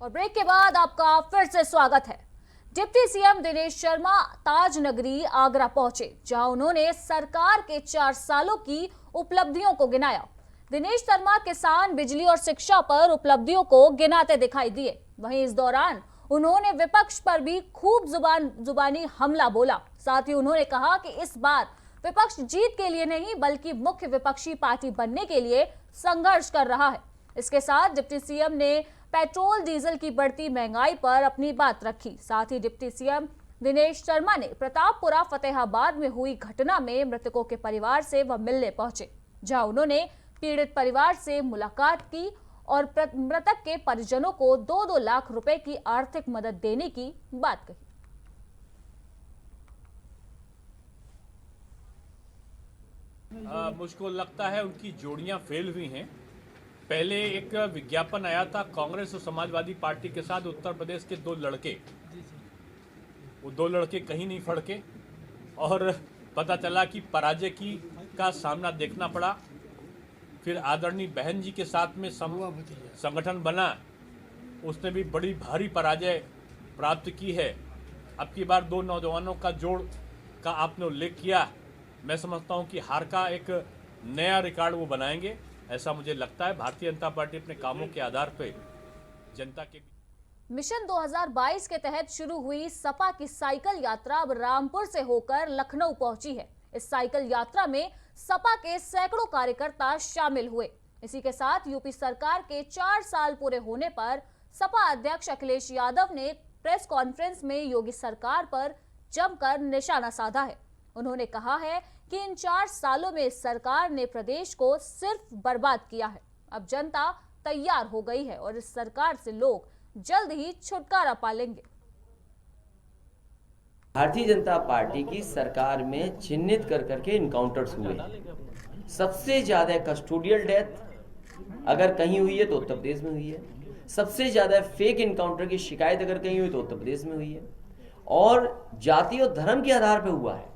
और ब्रेक के बाद आपका फिर से स्वागत है। डिप्टी सीएम दिनेश शर्मा ताज नगरी आगरा पहुंचे, जहां उन्होंने सरकार के 4 सालों की उपलब्धियों को गिनाया। दिनेश शर्मा किसान, बिजली और शिक्षा पर उपलब्धियों को गिनाते दिखाई दिए। वहीं इस दौरान उन्होंने विपक्ष पर भी खूब जुबानी हमला बोला। साथ ही उन्होंने कहा कि इस बार विपक्ष जीत के लिए नहीं बल्कि मुख्य विपक्षी पार्टी बनने के लिए संघर्ष कर रहा है। इसके साथ डिप्टी सीएम ने पेट्रोल डीजल की बढ़ती महंगाई पर अपनी बात रखी। साथ ही डिप्टी सीएम दिनेश शर्मा ने प्रतापपुरा फतेहाबाद में हुई घटना में मृतकों के परिवार से वह मिलने पहुंचे, जहां उन्होंने पीड़ित परिवार से मुलाकात की और मृतक के परिजनों को 2-2 लाख रुपए की आर्थिक मदद देने की बात कही। मुझको लगता है उनकी जोड़ियां फेल हुई हैं। पहले एक विज्ञापन आया था कांग्रेस और समाजवादी पार्टी के साथ उत्तर प्रदेश के 2 लड़के, वो 2 लड़के कहीं नहीं फड़के और पता चला कि पराजय का सामना देखना पड़ा। फिर आदरणीय बहन जी के साथ में संगठन बना, उसने भी बड़ी भारी पराजय प्राप्त की है। अब की बार 2 नौजवानों का जोड़ का आपने उल्लेख किया, मैं समझता हूं कि हार का एक नया रिकॉर्ड वो बनाएंगे, ऐसा मुझे लगता है। भारतीय जनता पार्टी अपने कामों के आधार पर जनता के मिशन 2022 के तहत शुरू हुई सपा की साइकिल यात्रा अब रामपुर से होकर लखनऊ पहुंची है। इस साइकिल यात्रा में सपा के सैकड़ों कार्यकर्ता शामिल हुए। इसी के साथ यूपी सरकार के 4 साल पूरे होने पर सपा अध्यक्ष अखिलेश यादव ने प्रेस कॉन्फ्रेंस में योगी सरकार पर जमकर निशाना साधा है। उन्होंने कहा है कि इन 4 सालों में सरकार ने प्रदेश को सिर्फ बर्बाद किया है। अब जनता तैयार हो गई है और इस सरकार से लोग जल्द ही छुटकारा पालेंगे। भारतीय जनता पार्टी की सरकार में चिन्हित कर करके इनकाउंटर्स हुए। सबसे ज्यादा कस्टोडियल डेथ अगर कहीं हुई है तो उत्तर प्रदेश में हुई है। सबसे ज्यादा फेक इनकाउंटर की शिकायत अगर कहीं हुई तो उत्तर प्रदेश में हुई है और जाति और धर्म के आधार पर हुआ है।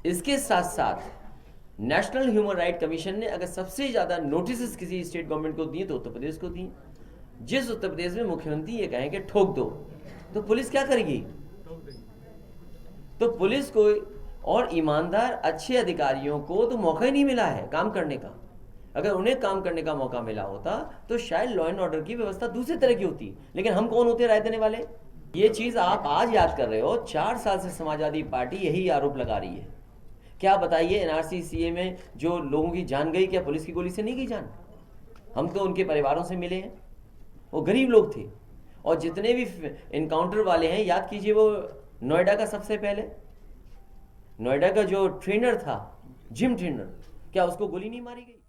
इसके साथ साथ नेशनल ह्यूमन राइट कमीशन ने अगर सबसे ज्यादा नोटिस किसी स्टेट गवर्नमेंट को दिए तो उत्तर प्रदेश को दिए। जिस उत्तर प्रदेश में मुख्यमंत्री ये कहें कि ठोक दो, तो पुलिस क्या करेगी? तो पुलिस को और ईमानदार अच्छे अधिकारियों को तो मौका ही नहीं मिला है काम करने का। अगर उन्हें काम करने का मौका मिला होता तो शायद लॉ एंड ऑर्डर की व्यवस्था दूसरे तरह की होती। लेकिन हम कौन होते राय देने वाले? ये चीज आप आज याद कर रहे हो। 4 साल से समाजवादी पार्टी यही आरोप लगा रही है। क्या बताइए, एनआरसी सीए में जो लोगों की जान गई, क्या पुलिस की गोली से नहीं गई जान? हम तो उनके परिवारों से मिले हैं, वो गरीब लोग थे। और जितने भी इनकाउंटर वाले हैं, याद कीजिए वो नोएडा का सबसे पहले नोएडा का जो ट्रेनर था, जिम ट्रेनर, क्या उसको गोली नहीं मारी गई?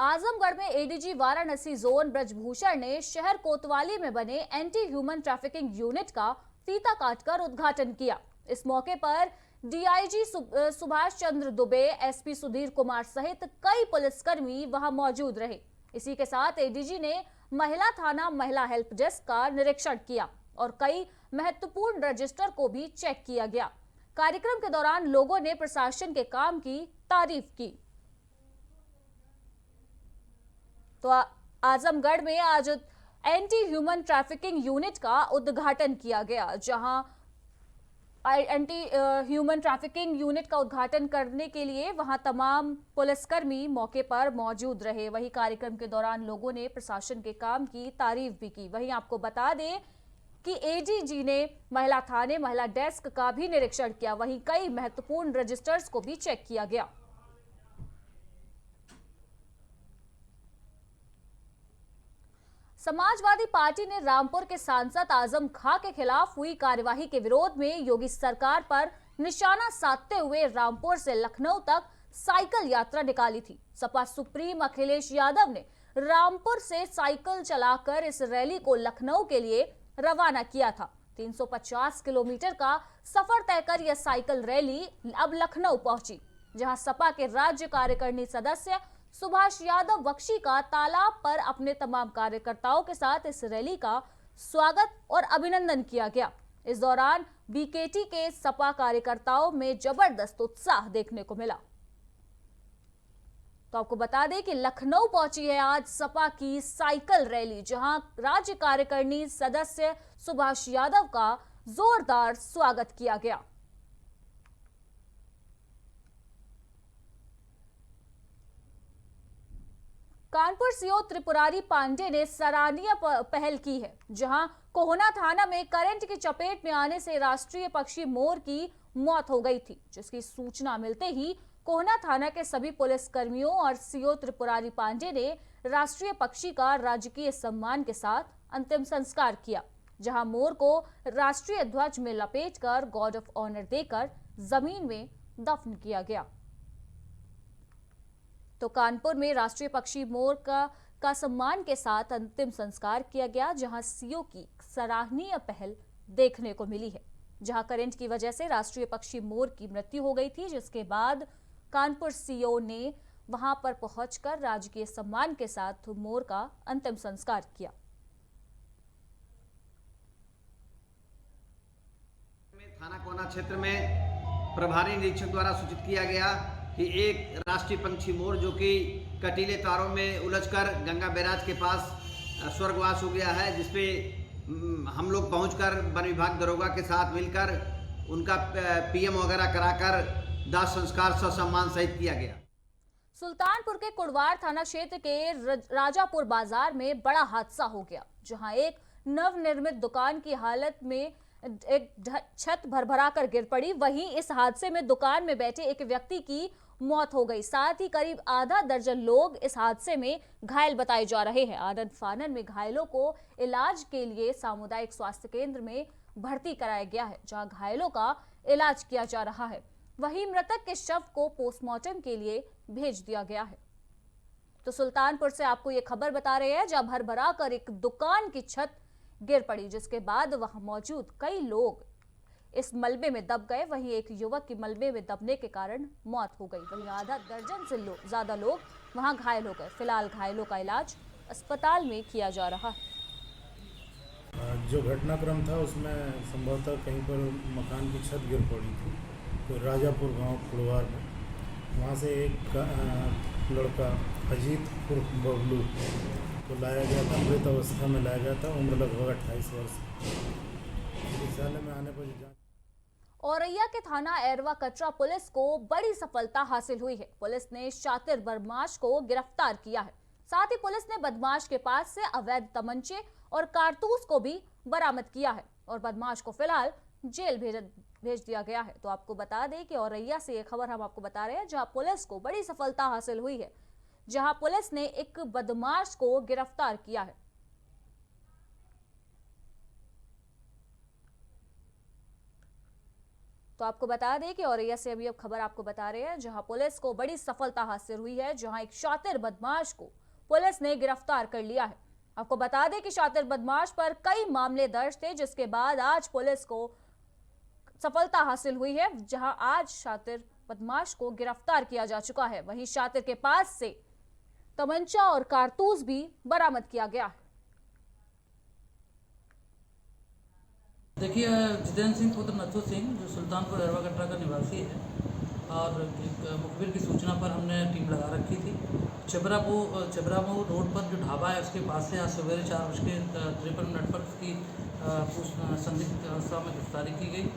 आजमगढ़ में एडीजी वाराणसी जोन ब्रजभूषण ने शहर कोतवाली में बने एंटी ह्यूमन ट्रैफिकिंग यूनिट का फीता काटकर उद्घाटन किया। इस मौके पर डीआईजी सुभाष चंद्र दुबे, एसपी सुधीर कुमार सहित कई पुलिसकर्मी वहां मौजूद रहे। इसी के साथ एडीजी ने महिला थाना, महिला हेल्प डेस्क का निरीक्षण किया और कई महत्वपूर्ण रजिस्टर को भी चेक किया गया। कार्यक्रम के दौरान लोगों ने प्रशासन के काम की तारीफ की। तो आजमगढ़ में आज एंटी ह्यूमन ट्रैफिकिंग यूनिट का उद्घाटन किया गया, जहां एंटी ह्यूमन ट्रैफिकिंग यूनिट का उद्घाटन करने के लिए वहां तमाम पुलिसकर्मी मौके पर मौजूद रहे। वहीं कार्यक्रम के दौरान लोगों ने प्रशासन के काम की तारीफ भी की। वहीं आपको बता दें कि एडीजी ने महिला थाने, महिला डेस्क का भी निरीक्षण किया। वहीं कई महत्वपूर्ण रजिस्टर्स को भी चेक किया गया। समाजवादी पार्टी ने रामपुर के सांसद आजम खां के खिलाफ हुई कार्यवाही के विरोध में योगी सरकार पर निशाना साधते हुए रामपुर से लखनऊ तक साइकिल यात्रा निकाली थी। सपा सुप्रीम अखिलेश यादव ने रामपुर से साइकिल चलाकर इस रैली को लखनऊ के लिए रवाना किया था। 350 किलोमीटर का सफर तय कर यह साइकिल रैली अब लखनऊ पहुंची, जहां सपा के राज्य कार्यकारिणी सदस्य सुभाष यादव बख्शी का तालाब पर अपने तमाम कार्यकर्ताओं के साथ इस रैली का स्वागत और अभिनंदन किया गया। इस दौरान बीकेटी के सपा कार्यकर्ताओं में जबरदस्त उत्साह देखने को मिला। तो आपको बता दें कि लखनऊ पहुंची है आज सपा की साइकिल रैली, जहां राज्य कार्यकारिणी सदस्य सुभाष यादव का जोरदार स्वागत किया गया। कानपुर सीओ त्रिपुरारी पांडे ने सराहनीय पहल की है, जहां कोहना थाना में करंट की चपेट में आने से राष्ट्रीय पक्षी मोर की मौत हो गई थी, जिसकी सूचना मिलते ही कोहना थाना के सभी पुलिस कर्मियों और सीओ त्रिपुरारी पांडे ने राष्ट्रीय पक्षी का राजकीय सम्मान के साथ अंतिम संस्कार किया, जहां मोर को राष्ट्रीय ध्वज में लपेटकर गार्ड ऑफ ऑनर देकर जमीन में दफन किया गया। तो कानपुर में राष्ट्रीय पक्षी मोर का सम्मान के साथ अंतिम संस्कार किया गया, जहां सीओ की सराहनीय पहल देखने को मिली है, जहां करंट की वजह से राष्ट्रीय पक्षी मोर की मृत्यु हो गई थी, जिसके बाद कानपुर सीओ ने वहां पर पहुंचकर राजकीय सम्मान के साथ मोर का अंतिम संस्कार किया। थाना कोना क्षेत्र में प्रभारी निरीक्षक द्वारा सूचित किया गया कि एक राष्ट्रीय पंछी मोर जो कि कटीले तारों में उलझकर गंगा बैराज के पास स्वर्गवास हो गया है, जिसपे हम लोग पहुंचकर वन विभाग दरोगा के साथ मिलकर उनका पीएम वगैरह कराकर दाह संस्कार ससम्मान सहित किया गया। सुल्तानपुर के कुड़वार थाना क्षेत्र के राजापुर बाजार में बड़ा हादसा हो गया, जहां एक नवनिर्मित दुकान की हालत में एक छत भरभरा कर गिर पड़ी। वहीं इस हादसे में दुकान में बैठे एक व्यक्ति की मौत हो गई, साथ ही करीब आधा दर्जन लोग इस हादसे में घायल बताए जा रहे हैं। आनंद फानन में घायलों को इलाज के लिए सामुदायिक स्वास्थ्य केंद्र में भर्ती कराया गया है, जहां घायलों का इलाज किया जा रहा है। वहीं मृतक के शव को पोस्टमार्टम के लिए भेज दिया गया है। तो सुल्तानपुर से आपको ये खबर बता रहे हैं, जहां भरभरा कर एक दुकान की छत गिर पड़ी, जिसके बाद वहां मौजूद कई लोग इस मलबे में दब गए। वहीं एक युवक की मलबे में दबने के कारण मौत हो गई। वहीं आधा दर्जन से ज्यादा लोग वहां घायल हो गए। फिलहाल घायलों का इलाज अस्पताल में किया जा रहा है। जो घटनाक्रम था उसमें संभवतः कहीं पर मकान की छत गिर पड़ी थी, तो राजापुर गांव कुड़वार में वहाँ से एक लड़का अजीत उर्फ बबलू को लाया गया था, मृत अवस्था में लाया गया था, उम्र लगभग 28 वर्ष। चिकित्सालय में आने पर औरैया के थाना एरवा कटरा पुलिस को बड़ी सफलता हासिल हुई है। पुलिस ने शातिर बदमाश को गिरफ्तार किया है। साथ ही पुलिस ने बदमाश के पास से अवैध तमंचे और कारतूस को भी बरामद किया है और बदमाश को फिलहाल जेल भेज दिया गया है। तो आपको बता दें कि औरैया से ये खबर हम आपको बता रहे हैं, जहां पुलिस को बड़ी सफलता हासिल हुई है, जहां पुलिस ने एक बदमाश को गिरफ्तार किया है। तो आपको बता दें कि औरैया से अभी अब खबर आपको बता रहे हैं, जहां पुलिस को बड़ी सफलता हासिल हुई है, जहां एक शातिर बदमाश को पुलिस ने गिरफ्तार कर लिया है। आपको बता दें कि शातिर बदमाश पर कई मामले दर्ज थे, जिसके बाद आज पुलिस को सफलता हासिल हुई है, जहां आज शातिर बदमाश को गिरफ्तार किया जा चुका है। वहीं शातिर के पास से तमंचा और कारतूस भी बरामद किया गया है। देखिए, जितेंद्र सिंह पुत्र नथु सिंह जो सुल्तानपुर एरवा कटरा का निवासी है, और एक मुखबिर की सूचना पर हमने टीम लगा रखी थी। चबरामऊ रोड पर जो ढाबा है उसके पास से आज सवेरे 4:53 पर उसकी संदिग्ध अवस्था में गिरफ्तारी की गई,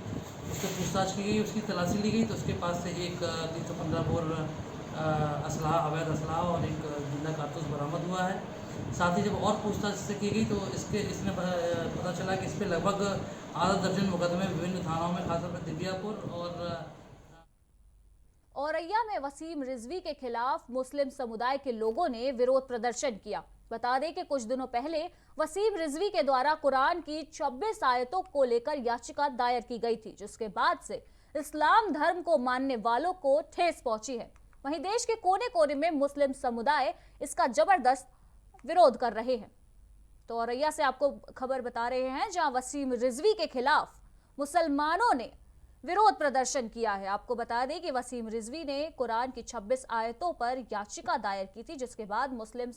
उससे पूछताछ की गई, उसकी तलाशी ली गई, तो उसके पास से एक 315 बोर अवैध असलाह और एक जिंदा कारतूस बरामद हुआ है। साथ ही जब और पूछताछ से की गई तो इसने पता चला कि इस पर लगभग आधा दर्जन मुकदमे विभिन्न थानों में, खासतौर पर दिव्यापुर और औरैया में वसीम रिजवी के खिलाफ मुस्लिम समुदाय के लोगों ने विरोध प्रदर्शन किया। बता दें कि कुछ दिनों पहले वसीम रिजवी के द्वारा कुरान की 26 आयतों को लेकर याचिका दायर की गई थी, जिसके बाद से इस्लाम धर्म को मानने वालों को ठेस पहुंची है। वहीं देश के कोने कोने में मुस्लिम समुदाय इसका जबरदस्त विरोध कर रहे हैं। तो औरैया से आपको खबर बता रहे हैं, जहां वसीम रिजवी के खिलाफ मुसलमानों ने विरोध प्रदर्शन किया है। आपको बता दें कि वसीम रिजवी ने कुरान की 26 आयतों पर याचिका दायर की थी, जिसके बाद मुस्लिम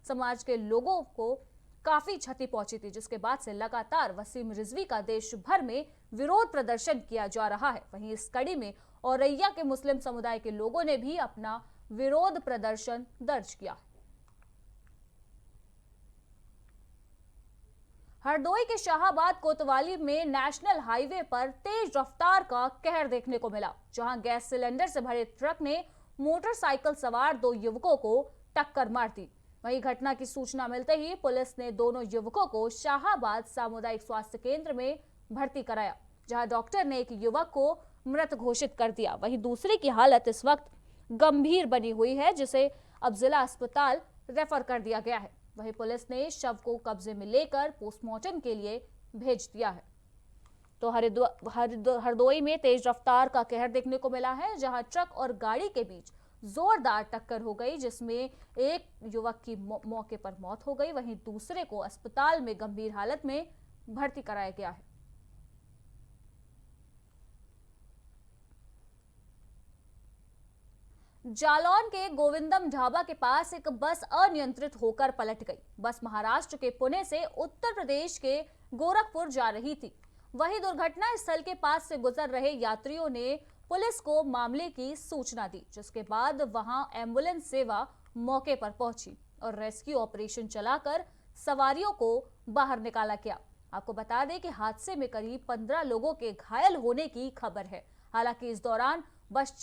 समाज के लोगों को काफी क्षति पहुंची थी, जिसके बाद से लगातार वसीम रिजवी का देश भर में विरोध प्रदर्शन किया जा रहा है। वहीं इस कड़ी में औरैया के मुस्लिम समुदाय के लोगों ने भी अपना विरोध प्रदर्शन दर्ज किया। हरदोई के शाहाबाद कोतवाली में नेशनल हाईवे पर तेज रफ्तार का कहर देखने को मिला, जहां गैस सिलेंडर से भरे ट्रक ने मोटरसाइकिल सवार 2 युवकों को टक्कर मार दी। वहीं घटना की सूचना मिलते ही पुलिस ने दोनों युवकों को शाहाबाद सामुदायिक स्वास्थ्य केंद्र में भर्ती कराया, जहां डॉक्टर ने एक युवक को मृत घोषित कर दिया। वहीं दूसरे की हालत इस वक्त गंभीर बनी हुई है, जिसे अब जिला अस्पताल रेफर कर दिया गया है। वहीं पुलिस ने शव को कब्जे में लेकर पोस्टमार्टम के लिए भेज दिया है। तो हरदोई में तेज रफ्तार का कहर देखने को मिला है, जहां ट्रक और गाड़ी के बीच जोरदार टक्कर हो गई, जिसमें एक युवक की मौके पर मौत हो गई, वहीं दूसरे को अस्पताल में गंभीर हालत में भर्ती कराया गया है। जालौन के गोविंदम ढाबा के पास एक बस अनियंत्रित होकर पलट गई। बस महाराष्ट्र के पुणे से उत्तर प्रदेश के गोरखपुर जा रही थी। वहीं दुर्घटना स्थल के पास से गुजर रहे यात्रियों ने पुलिस को मामले की सूचना दी, जिसके बाद वहां एम्बुलेंस सेवा मौके पर पहुंची और रेस्क्यू ऑपरेशन चलाकर सवारियों को बाहर निकाला गया। आपको बता दें कि हादसे में करीब 15 लोगों के घायल होने की खबर है। हालांकि इस दौरान बस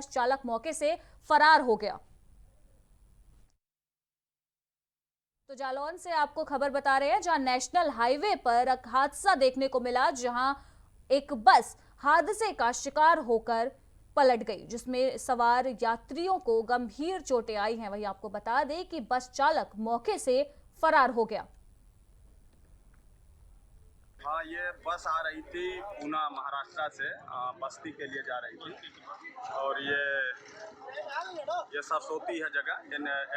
चालक मौके से फरार हो गया। तो जालौन से आपको खबर बता रहे हैं, जहां नेशनल हाईवे पर एक हादसा देखने को मिला, जहां एक बस हादसे का शिकार होकर पलट गई, जिसमें सवार यात्रियों को गंभीर चोटें आई हैं। वहीं आपको बता दें कि बस चालक मौके से फरार हो गया। हाँ, ये बस आ रही थी पूना महाराष्ट्र से बस्ती के लिए जा रही थी और ये सरस्वती है जगह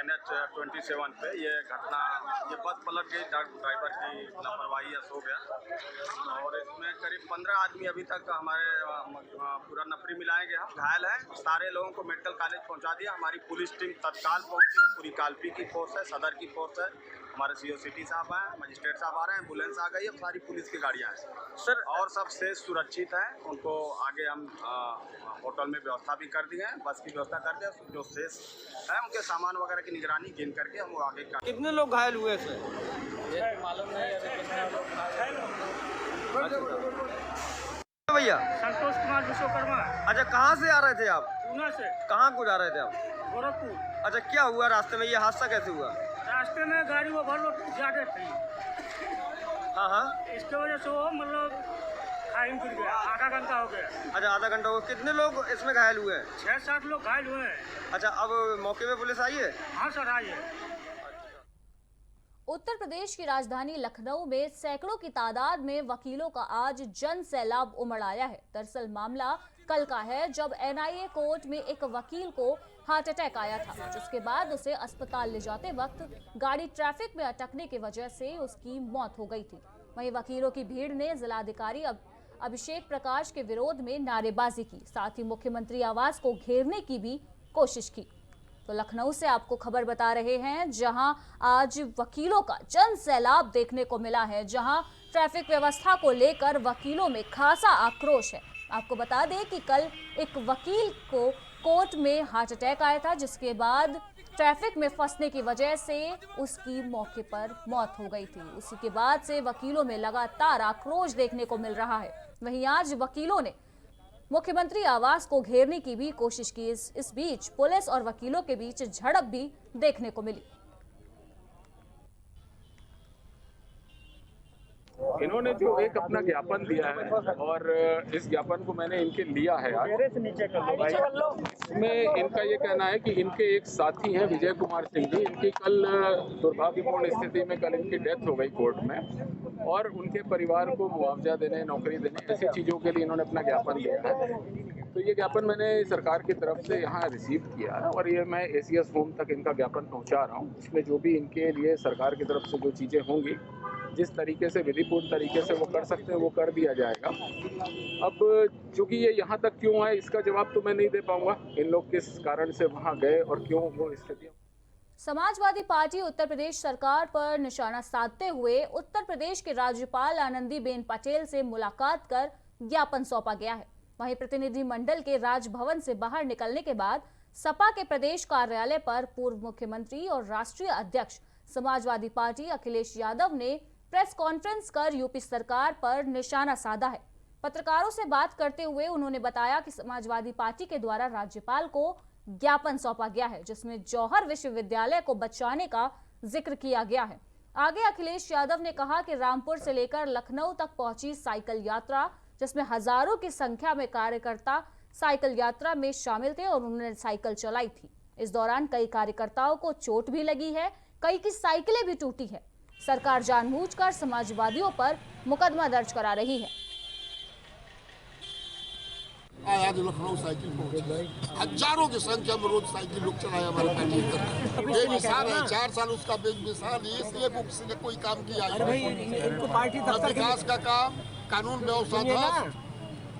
NH-27 पे ये घटना, ये बस पलट गई, ड्राइवर की लापरवाही हो गया और इसमें करीब 15 आदमी अभी तक हमारे पूरा नफरी मिलाए गए, हम घायल हैं। सारे लोगों को मेडिकल कॉलेज पहुंचा दिया। हमारी पुलिस टीम तत्काल पहुंची है, पूरी कालपी की फोर्स है, सदर की फोर्स है, हमारे CO सिटी साहब आए, मजिस्ट्रेट साहब आ रहे हैं, एम्बुलेंस आ गई है, सारी पुलिस की गाड़ियाँ हैं सर, और सब शेष सुरक्षित हैं। उनको आगे हम होटल में व्यवस्था भी कर दी है, बस की व्यवस्था कर दिया। जो शेष है उनके सामान वगैरह की निगरानी गिन करके हम आगे कर। कितने लोग घायल हुए सर? मालूम नहीं भैया संतोष कुमार विश्वकर्मा। अच्छा, कहाँ से आ रहे थे आप? पूना से। कहाँ को जा रहे थे आप? गोरखपुर। अच्छा, क्या हुआ रास्ते में, ये हादसा कैसे हुआ? रास्ते में गाड़ी ओवरलोड ज्यादा थी। हाँ, इसके वजह से वो मतलब खाई गिर गया, आधा घंटा हो गया। अच्छा, आधा घंटा हो। कितने लोग इसमें घायल हुए हैं? 6-7 लोग घायल हुए हैं। अच्छा, अब मौके पे पुलिस आई है? हाँ सर, आई है। उत्तर प्रदेश की राजधानी लखनऊ में सैकड़ों की तादाद में वकीलों का आज जन सैलाब उमड़ आया है। दरअसल मामला कल का है, जब NIA कोर्ट में एक वकील को हार्ट अटैक आया था, जिसके बाद उसे अस्पताल ले जाते वक्त गाड़ी ट्रैफिक में अटकने की वजह से उसकी मौत हो गई थी। वहीं वकीलों की भीड़ ने जिलाधिकारी अभिषेक प्रकाश के विरोध में नारेबाजी की, साथ ही मुख्यमंत्री आवास को घेरने की भी कोशिश की। तो लखनऊ से आपको खबर बता रहे हैं, जहां आज वकीलों का जन सैलाब देखने को मिला है, जहां ट्रैफिक व्यवस्था को लेकर वकीलों में खासा आक्रोश है। आपको बता दें कि कल एक वकील को कोर्ट में हार्ट अटैक आया था, जिसके बाद ट्रैफिक में फंसने की वजह से उसकी मौके पर मौत हो गई थी। उसी के बाद से वकीलों में लगातार आक्रोश देखने को मिल रहा है। वहीं आज वकीलों ने मुख्यमंत्री आवास को घेरने की भी कोशिश की। इस बीच पुलिस और वकीलों के बीच झड़प भी देखने को मिली। इन्होंने जो एक अपना ज्ञापन दिया है और इस ज्ञापन को मैंने इनके लिया है आज। इसमें इनका ये कहना है कि इनके एक साथी हैं विजय कुमार सिंह जी, इनकी कल दुर्भाग्यपूर्ण स्थिति में कल इनकी डेथ हो गई कोर्ट में, और उनके परिवार को मुआवजा देने, नौकरी देने, ऐसी चीज़ों के लिए इन्होंने अपना ज्ञापन दिया है। तो ये ज्ञापन मैंने सरकार की तरफ से यहाँ रिसीव किया है और ये मैं ACS होम तक इनका ज्ञापन पहुँचा रहा हूँ। इसमें जो भी इनके लिए सरकार की तरफ से जो चीज़ें होंगी, जिस तरीके से विधिपूर्ण तरीके से वो कर सकते हैं वो कर दिया जाएगा। अब चूंकि ये यहाँ तक क्यों आए इसका जवाब तो मैं नहीं दे पाऊंगा, इन लोग किस कारण से वहाँ गए और क्यों वो स्थिति। समाजवादी पार्टी उत्तर प्रदेश सरकार पर निशाना साधते हुए उत्तर प्रदेश के राज्यपाल आनंदीबेन पटेल से मुलाकात कर ज्ञापन सौंपा गया है। वहीं प्रतिनिधिमंडल के राजभवन से बाहर निकलने के बाद सपा के प्रदेश कार्यालय पर पूर्व मुख्यमंत्री और राष्ट्रीय अध्यक्ष समाजवादी पार्टी अखिलेश यादव ने प्रेस कॉन्फ्रेंस कर यूपी सरकार पर निशाना साधा है। पत्रकारों से बात करते हुए उन्होंने बताया कि समाजवादी पार्टी के द्वारा राज्यपाल को ज्ञापन सौंपा गया है, जिसमें जौहर विश्वविद्यालय को बचाने का जिक्र किया गया है। आगे अखिलेश यादव ने कहा कि रामपुर से लेकर लखनऊ तक पहुंची साइकिल यात्रा, जिसमें हजारों की संख्या में कार्यकर्ता साइकिल यात्रा में शामिल थे और उन्होंने साइकिल चलाई थी। इस दौरान कई कार्यकर्ताओं को चोट भी लगी है, कई की साइकिलें भी टूटी है। सरकार जानबूझकर समाजवादियों पर मुकदमा दर्ज करा रही है। आज लखनऊ साइकिल पहुंची, हजारों की संख्या में रोज साइकिल लोग चलाए हमारे कार्यकर्ता। बेमिसाल है, 4 साल उसका बेमिसाल है, इसलिए उसने कोई काम किया विकास का काम, कानून व्यवस्था था,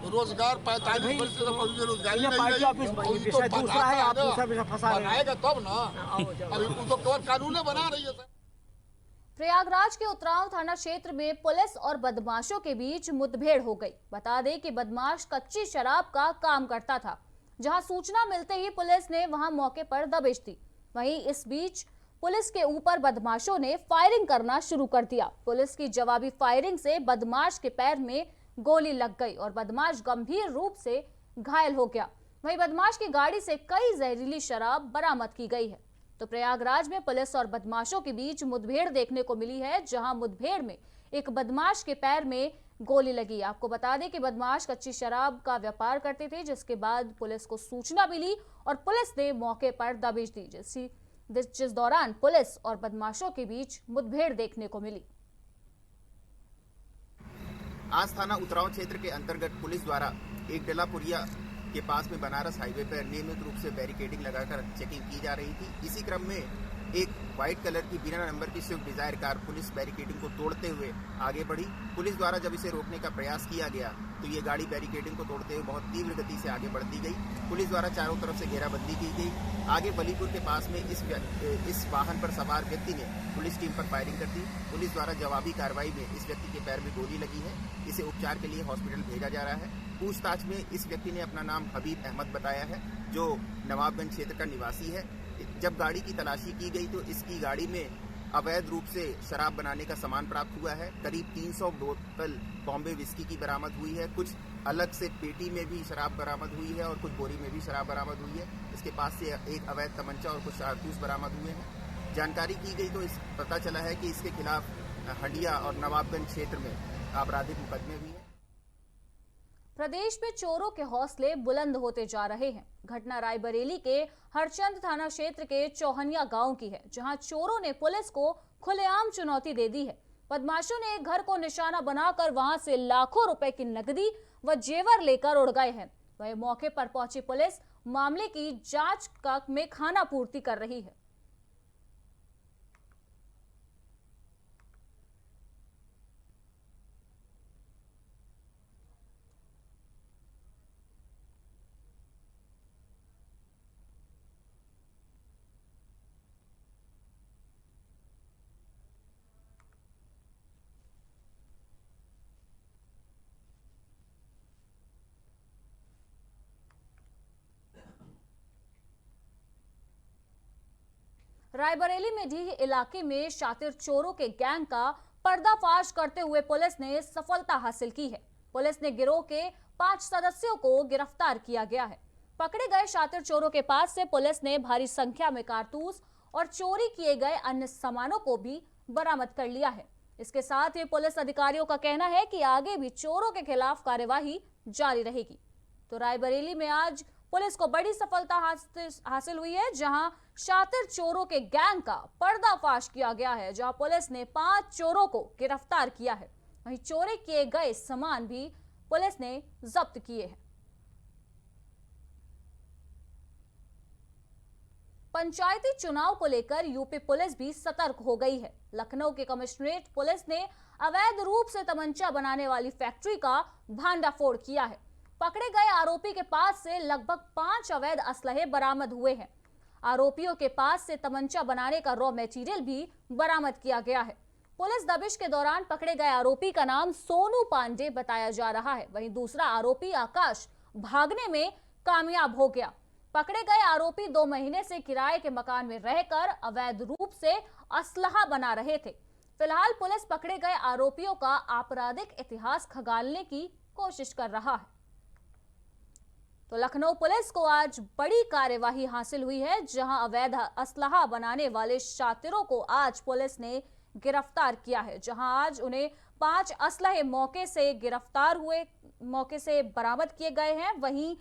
रोजगार 45% रोजगारी बनाएगा तब ना, अभी तो केवल कानून बना रही है। प्रयागराज के उतराव थाना क्षेत्र में पुलिस और बदमाशों के बीच मुठभेड़ हो गई। बता दें कि बदमाश कच्ची शराब का काम करता था, जहां सूचना मिलते ही पुलिस ने वहां मौके पर दबिश दी। वहीं इस बीच पुलिस के ऊपर बदमाशों ने फायरिंग करना शुरू कर दिया। पुलिस की जवाबी फायरिंग से बदमाश के पैर में गोली लग गई और बदमाश गंभीर रूप से घायल हो गया। वहीं बदमाश की गाड़ी से कई जहरीली शराब बरामद की गई है। तो प्रयागराज में पुलिस और बदमाशों के बीच मुठभेड़ देखने को मिली है, जहां मुठभेड़ में एक बदमाश के पैर में गोली लगी। आपको बता दें कि बदमाश कच्ची शराब का व्यापार करते थे, जिसके बाद पुलिस को सूचना मिली और पुलिस ने मौके पर दबिश दी, जिस दौरान पुलिस और बदमाशों के बीच मुठभेड़ देखने को मिली। आज थाना उतराव क्षेत्र के अंतर्गत पुलिस द्वारा एक डलापुरिया के पास में बनारस हाईवे पर नियमित रूप से बैरिकेडिंग लगाकर चेकिंग की जा रही थी। इसी क्रम में एक व्हाइट कलर की बिना नंबर की Swift Dzire car police barricading को तोड़ते हुए आगे बढ़ी। पुलिस द्वारा जब इसे रोकने का प्रयास किया गया तो ये गाड़ी बैरिकेडिंग को तोड़ते हुए बहुत तीव्र गति से आगे बढ़ती गई। पुलिस द्वारा चारों तरफ से घेराबंदी की गई। आगे बलीपुर के पास में इस वाहन पर सवार व्यक्ति ने पुलिस टीम पर फायरिंग कर दी। पुलिस द्वारा जवाबी कार्रवाई में इस व्यक्ति के पैर में गोली लगी है। इसे उपचार के लिए हॉस्पिटल भेजा जा रहा है। पूछताछ में इस व्यक्ति ने अपना नाम हबीब अहमद बताया है, जो नवाबगंज क्षेत्र का निवासी है। जब गाड़ी की तलाशी की गई तो इसकी गाड़ी में अवैध रूप से शराब बनाने का सामान प्राप्त हुआ है। करीब 300 बोतल बॉम्बे विस्की की बरामद हुई है। कुछ अलग से पेटी में भी शराब बरामद हुई है और कुछ बोरी में भी शराब बरामद हुई है। इसके पास से एक अवैध तमंचा और कुछ कारतूस बरामद हुए हैं। जानकारी की गई तो पता चला है कि इसके खिलाफ हंडिया और नवाबगंज क्षेत्र में आपराधिक मुकदमे भी हैं। प्रदेश में चोरों के हौसले बुलंद होते जा रहे हैं। घटना रायबरेली के हरचंद थाना क्षेत्र के चौहनिया गांव की है, जहां चोरों ने पुलिस को खुलेआम चुनौती दे दी है। बदमाशों ने एक घर को निशाना बनाकर वहां से लाखों रुपए की नकदी व जेवर लेकर उड़ गए हैं। वहीं मौके पर पहुंची पुलिस मामले की जांच में खानापूर्ति कर रही है। रायबरेली में ढीह इलाके में शातिर चोरों के गैंग का पर्दाफाश करते हुए पुलिस ने सफलता हासिल की है। पुलिस ने गिरोह के 5 सदस्यों को गिरफ्तार किया गया है। पकड़े गए शातिर चोरों के पास से पुलिस ने भारी संख्या में कारतूस और चोरी किए गए अन्य सामानों को भी बरामद कर लिया है। इसके साथ ही पुलिस अधिकारियों का कहना है कि आगे भी चोरों के खिलाफ कार्यवाही जारी रहेगी। तो रायबरेली में आज पुलिस को बड़ी सफलता हासिल हुई है, जहां शातिर चोरों के गैंग का पर्दाफाश किया गया है, जहां पुलिस ने 5 चोरों को गिरफ्तार किया है। वहीं चोरी किए गए सामान भी पुलिस ने जब्त किए हैं। पंचायती चुनाव को लेकर यूपी पुलिस भी सतर्क हो गई है। लखनऊ के कमिश्नरेट पुलिस ने अवैध रूप से तमंचा बनाने वाली फैक्ट्री का भांडाफोड़ किया है। पकड़े गए आरोपी के पास से लगभग 5 अवैध असलहे बरामद हुए हैं। आरोपियों के पास से तमंचा बनाने का रॉ मटेरियल भी बरामद किया गया है। पुलिस दबिश के दौरान पकड़े गए आरोपी का नाम सोनू पांडे बताया जा रहा है। वहीं दूसरा आरोपी आकाश भागने में कामयाब हो गया। पकड़े गए आरोपी 2 महीने से किराए के मकान में रहकर अवैध रूप से असलहा बना रहे थे। फिलहाल पुलिस पकड़े गए आरोपियों का आपराधिक इतिहास खंगालने की कोशिश कर रहा है। तो लखनऊ पुलिस को आज बड़ी कार्यवाही हासिल हुई है, जहां अवैध असलहा बनाने वाले शातिरों को आज पुलिस ने गिरफ्तार किया है। जहां आज उन्हें 5 असलहे मौके से बरामद किए गए हैं। वहीं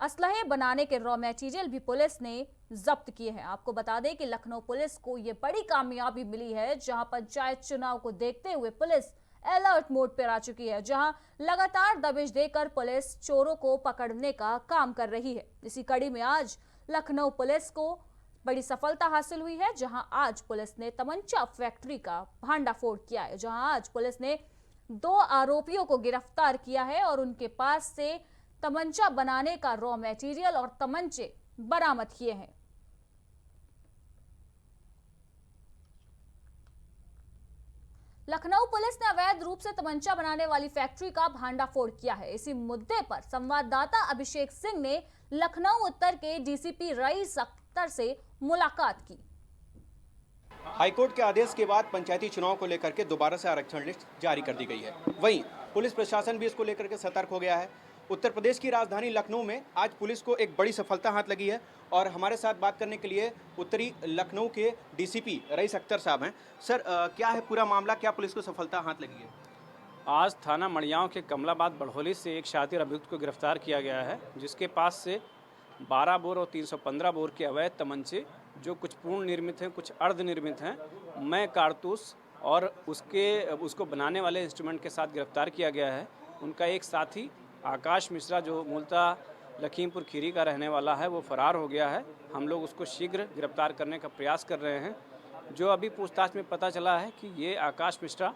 असलहे बनाने के रॉ मटेरियल भी पुलिस ने जब्त किए हैं। आपको बता दें कि लखनऊ पुलिस को यह बड़ी कामयाबी मिली है, जहां पंचायत चुनाव को देखते हुए पुलिस अलर्ट मोड पर आ चुकी है, जहां लगातार दबिश देकर पुलिस चोरों को पकड़ने का काम कर रही है। इसी कड़ी में आज लखनऊ पुलिस को बड़ी सफलता हासिल हुई है, जहां आज पुलिस ने तमंचा फैक्ट्री का भांडाफोड़ किया है, जहां आज पुलिस ने 2 आरोपियों को गिरफ्तार किया है और उनके पास से तमंचा बनाने का रॉ मटेरियल और तमंचे बरामद किए हैं। लखनऊ पुलिस ने अवैध रूप से तमंचा बनाने वाली फैक्ट्री का भांडाफोड़ किया है। इसी मुद्दे पर संवाददाता अभिषेक सिंह ने लखनऊ उत्तर के डीसीपी रईस अख्तर से मुलाकात की। हाईकोर्ट के आदेश के बाद पंचायती चुनाव को लेकर के दोबारा से आरक्षण लिस्ट जारी कर दी गई है। वहीं पुलिस प्रशासन भी इसको लेकर के सतर्क हो गया है। उत्तर प्रदेश की राजधानी लखनऊ में आज पुलिस को एक बड़ी सफलता हाथ लगी है और हमारे साथ बात करने के लिए उत्तरी लखनऊ के डीसीपी रईस अख्तर साहब हैं। सर, क्या है पूरा मामला, क्या पुलिस को सफलता हाथ लगी है? आज थाना मड़ियाँव के कमलाबाद बड़होली से एक शातिर अभियुक्त को गिरफ्तार किया गया है, जिसके पास से 12 बोर और 315 बोर के अवैध तमंचे, जो कुछ पूर्ण निर्मित हैं, कुछ अर्ध निर्मित हैं, मैं कारतूस और उसको बनाने वाले इंस्ट्रूमेंट के साथ गिरफ्तार किया गया है। उनका एक साथी आकाश मिश्रा, जो मूलतः लखीमपुर खीरी का रहने वाला है, वो फरार हो गया है। हम लोग उसको शीघ्र गिरफ्तार करने का प्रयास कर रहे हैं। जो अभी पूछताछ में पता चला है कि ये आकाश मिश्रा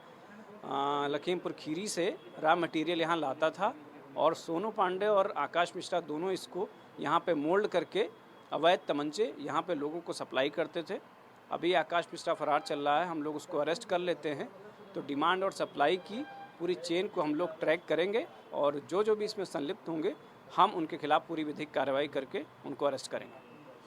लखीमपुर खीरी से रॉ मटेरियल यहाँ लाता था और सोनू पांडे और आकाश मिश्रा दोनों इसको यहाँ पे मोल्ड करके अवैध तमंचे यहाँ पे लोगों को सप्लाई करते थे। अभी आकाश मिश्रा फरार चल रहा है, हम लोग उसको अरेस्ट कर लेते हैं। तो डिमांड और सप्लाई की पूरी चेन को हम लोग ट्रैक करेंगे और जो भी इसमें संलिप्त होंगे हम उनके खिलाफ पूरी विधिक कार्रवाई करके उनको अरेस्ट करेंगे।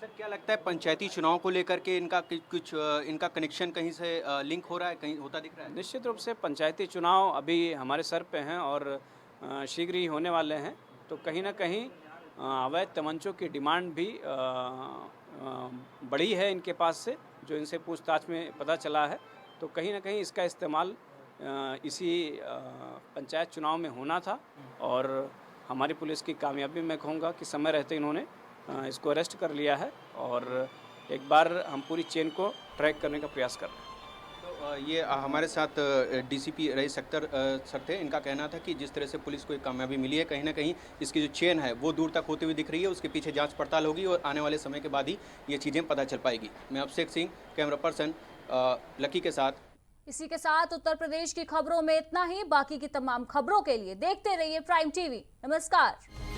सर, क्या लगता है पंचायती चुनाव को लेकर के इनका कनेक्शन कहीं से लिंक हो रहा है, कहीं होता दिख रहा है? निश्चित रूप से पंचायती चुनाव अभी हमारे सर पे हैं और शीघ्र ही होने वाले हैं, तो कहीं ना कहीं अवैध तमंचों की डिमांड भी बड़ी है इनके पास से, जो इनसे पूछताछ में पता चला है। तो कहीं ना कहीं इसका इस्तेमाल इसी पंचायत चुनाव में होना था और हमारी पुलिस की कामयाबी मैं कहूँगा कि समय रहते इन्होंने इसको अरेस्ट कर लिया है और एक बार हम पूरी चेन को ट्रैक करने का प्रयास कर रहे हैं। तो ये हमारे साथ डीसीपी रईस अख्तर सर थे। इनका कहना था कि जिस तरह से पुलिस को एक कामयाबी मिली है, कहीं ना कहीं इसकी जो चेन है वो दूर तक होती हुई दिख रही है। उसके पीछे जांच पड़ताल होगी और आने वाले समय के बाद ही ये चीज़ें पता चल पाएगी। मैं Abhishek Singh, camera person lucky के साथ। इसी के साथ उत्तर प्रदेश की खबरों में इतना ही। बाकी की तमाम खबरों के लिए देखते रहिए प्राइम टीवी। नमस्कार।